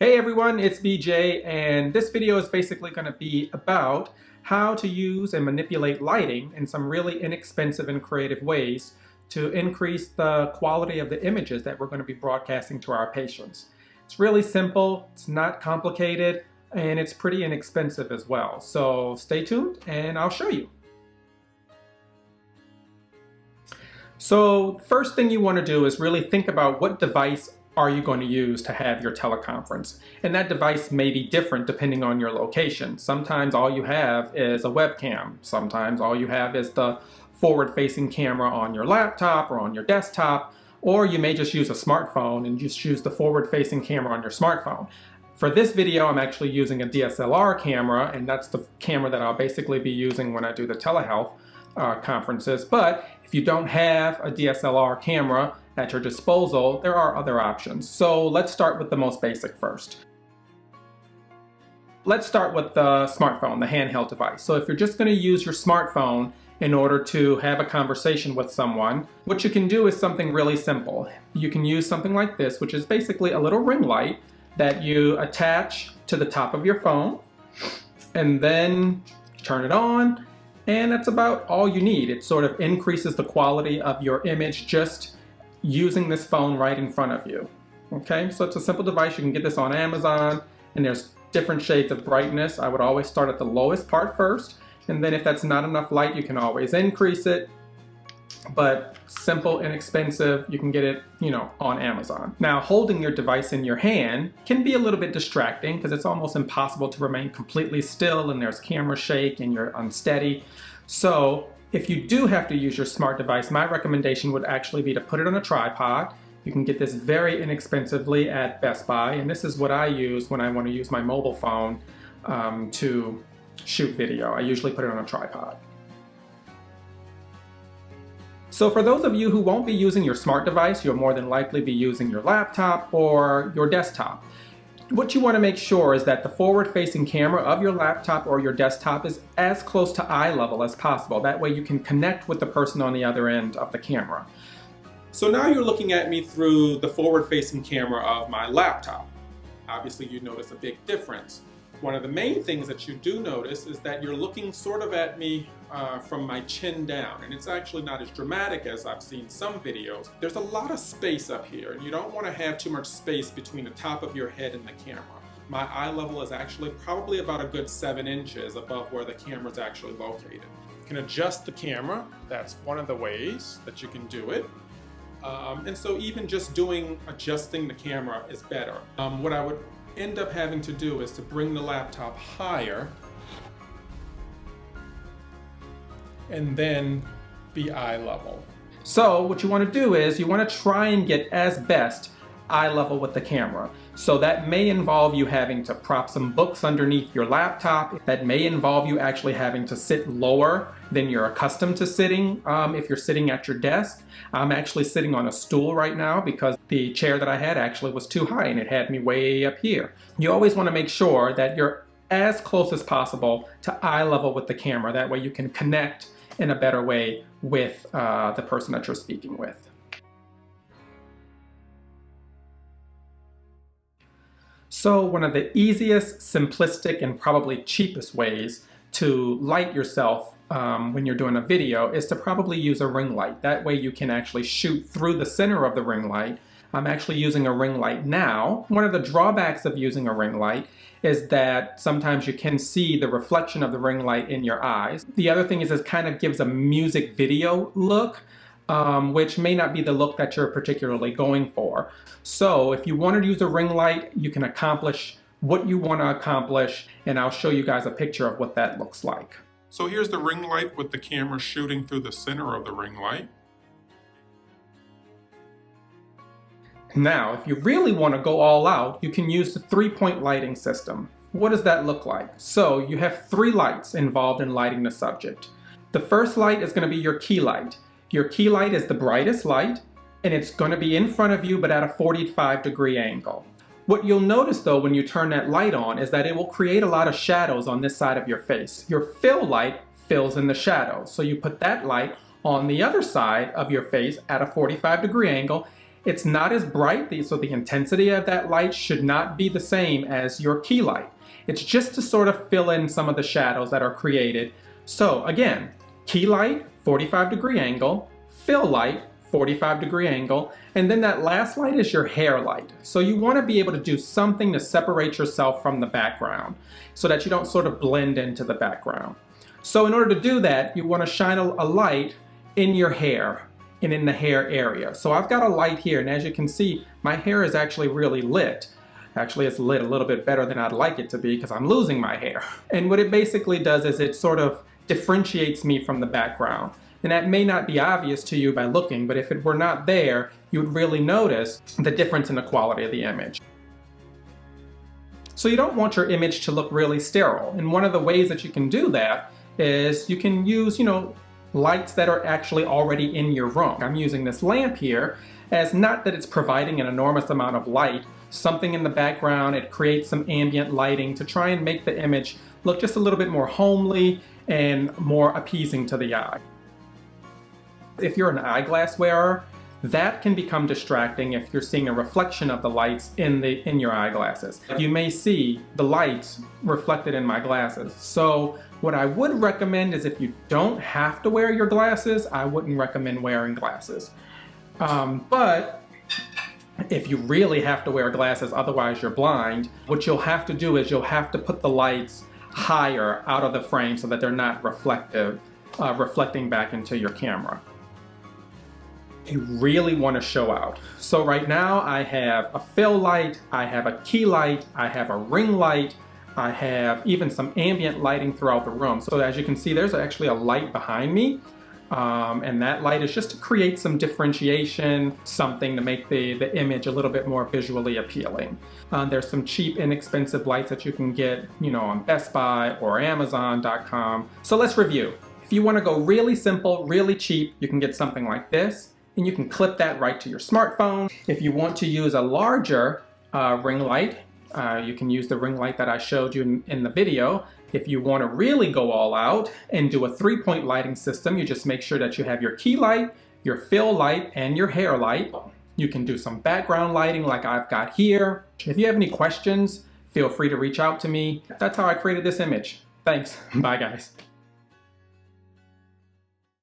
Hey everyone, it's BJ, and this video is basically going to be about how to use and manipulate lighting in some really inexpensive and creative ways to increase the quality of the images that we're going to be broadcasting to our patients. It's really simple, it's not complicated, and it's pretty inexpensive as well. So stay tuned and I'll show you. So first thing you want to do is really think about what device are you going to use to have your teleconference. And that device may be different depending on your location. Sometimes all you have is a webcam. Sometimes all you have is the forward-facing camera on your laptop or on your desktop, or you may just use a smartphone and just use the forward-facing camera on your smartphone. For this video, I'm actually using a DSLR camera, and that's the camera that I'll basically be using when I do the telehealth conferences. But if you don't have a DSLR camera at your disposal, there are other options. So let's start with the most basic first. Let's start with the smartphone, the handheld device. So if you're just going to use your smartphone in order to have a conversation with someone, what you can do is something really simple. You can use something like this, which is basically a little ring light that you attach to the top of your phone and then turn it on, and that's about all you need. It sort of increases the quality of your image just using this phone right in front of you. Okay, so it's a simple device. You can get this on Amazon, and there's different shades of brightness. I would always start at the lowest part first, and then if that's not enough light, you can always increase it. But simple, inexpensive, you can get it, on Amazon. Now, holding your device in your hand can be a little bit distracting because it's almost impossible to remain completely still, and there's camera shake and you're unsteady. So if you do have to use your smart device, my recommendation would actually be to put it on a tripod. You can get this very inexpensively at Best Buy, and this is what I use when I want to use my mobile phone to shoot video. I usually put it on a tripod. So for those of you who won't be using your smart device, you'll more than likely be using your laptop or your desktop. What you want to make sure is that the forward-facing camera of your laptop or your desktop is as close to eye level as possible. That way you can connect with the person on the other end of the camera. So now you're looking at me through the forward-facing camera of my laptop. Obviously you notice a big difference. One of the main things that you do notice is that you're looking sort of at me from my chin down, and it's actually not as dramatic as I've seen some videos. There's a lot of space up here, and you don't want to have too much space between the top of your head and the camera. My eye level is actually probably about a good 7 inches above where the camera is actually located. You can adjust the camera. That's one of the ways that you can do it. And so even just adjusting the camera is better. What I would end up having to do is to bring the laptop higher and then be eye level. So what you want to do is you want to try and get as best eye level with the camera. So that may involve you having to prop some books underneath your laptop. That may involve you actually having to sit lower than you're accustomed to sitting if you're sitting at your desk. I'm actually sitting on a stool right now because the chair that I had actually was too high and it had me way up here. You always want to make sure that you're as close as possible to eye level with the camera. That way you can connect in a better way with the person that you're speaking with. So one of the easiest, simplistic, and probably cheapest ways to light yourself when you're doing a video is to probably use a ring light. That way you can actually shoot through the center of the ring light. I'm actually using a ring light now. One of the drawbacks of using a ring light is that sometimes you can see the reflection of the ring light in your eyes. The other thing is it kind of gives a music video look, which may not be the look that you're particularly going for. So if you want to use a ring light, you can accomplish what you want to accomplish, and I'll show you guys a picture of what that looks like. So here's the ring light with the camera shooting through the center of the ring light. Now, if you really want to go all out, you can use the 3-point lighting system. What does that look like? So you have 3 lights involved in lighting the subject. The first light is going to be your key light. Your key light is the brightest light, and it's going to be in front of you but at a 45-degree angle. What you'll notice though when you turn that light on is that it will create a lot of shadows on this side of your face. Your fill light fills in the shadows. So you put that light on the other side of your face at a 45-degree angle, It's not as bright, so the intensity of that light should not be the same as your key light. It's just to sort of fill in some of the shadows that are created. So again, key light, 45-degree angle, fill light, 45-degree angle, and then that last light is your hair light. So you want to be able to do something to separate yourself from the background so that you don't sort of blend into the background. So in order to do that, you want to shine a light in your hair and in the hair area. So I've got a light here, and as you can see, my hair is actually really lit. Actually, it's lit a little bit better than I'd like it to be because I'm losing my hair. And what it basically does is it sort of differentiates me from the background. And that may not be obvious to you by looking, but if it were not there, you would really notice the difference in the quality of the image. So you don't want your image to look really sterile. And one of the ways that you can do that is you can use, lights that are actually already in your room. I'm using this lamp here as not that it's providing an enormous amount of light, something in the background, it creates some ambient lighting to try and make the image look just a little bit more homely and more appeasing to the eye. If you're an eyeglass wearer, that can become distracting if you're seeing a reflection of the lights in your eyeglasses. You may see the lights reflected in my glasses. So what I would recommend is if you don't have to wear your glasses, I wouldn't recommend wearing glasses. But if you really have to wear glasses, otherwise you're blind, what you'll have to do is you'll have to put the lights higher out of the frame so that they're not reflecting back into your camera. You really want to show out. So right now I have a fill light, I have a key light, I have a ring light, I have even some ambient lighting throughout the room. So as you can see, there's actually a light behind me. And that light is just to create some differentiation, something to make the image a little bit more visually appealing. There's some cheap, inexpensive lights that you can get, on Best Buy or Amazon.com. So let's review. If you want to go really simple, really cheap, you can get something like this, and you can clip that right to your smartphone. If you want to use a larger ring light, you can use the ring light that I showed you in the video. If you want to really go all out and do a 3-point lighting system, you just make sure that you have your key light, your fill light, and your hair light. You can do some background lighting like I've got here. If you have any questions, feel free to reach out to me. That's how I created this image. Thanks. Bye, guys.